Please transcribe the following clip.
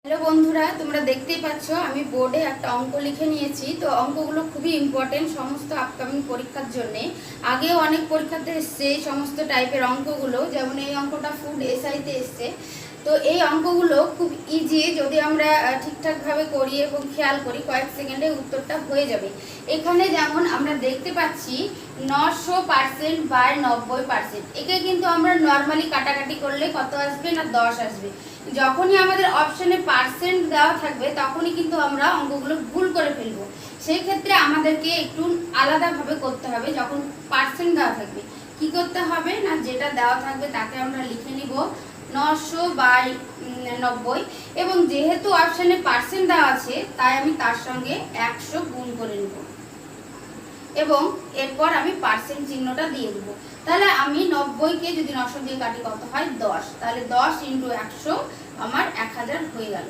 Hello বন্ধুরা, তোমরা দেখতেই পাচ্ছ আমি বোর্ডে একটা অঙ্ক লিখে নিয়েছি। তো অঙ্কগুলো খুবই ইম্পর্টেন্ট সমস্ত আপকামিং পরীক্ষার জন্য। আগেও অনেক পরীক্ষাতে এসছে এই সমস্ত টাইপের অঙ্কগুলো, যেমন এই অঙ্কটা ফুড এসআইতে এসছে। তো এই অঙ্কগুলো খুব ইজি, যদি আমরা ঠিকঠাকভাবে করি এবং খেয়াল করি কয়েক সেকেন্ডে উত্তরটা হয়ে যাবে। এখানে যেমন আমরা দেখতে পাচ্ছি 900% বাই 90%। একে কিন্তু আমরা নর্মালি কাটাকাটি করলে কত আসবে না 10 আসবে। যখনই আমাদের অপশনে পার্সেন্ট দেওয়া থাকবে তখনই কিন্তু আমরা অঙ্কগুলো ভুল করে ফেলবো। সেই ক্ষেত্রে আমাদেরকে একটু আলাদাভাবে করতে হবে। যখন পার্সেন্ট দেওয়া থাকবে কি করতে হবে না, যেটা দেওয়া থাকবে তাকে আমরা লিখে নিব 900/90, এবং যেহেতু অপশনে পার্সেন্ট দেওয়া আছে তাই আমি তার সঙ্গে 100 গুণ করে নেব এবং এরপর আমি পার্সেন্ট চিহ্নটা দিয়ে দেবো। তাহলে আমি 90কে যদি 900 দিয়ে কাটি কত হয় 10, তাহলে 10 × 100 আমার 1000 হয়ে গেল।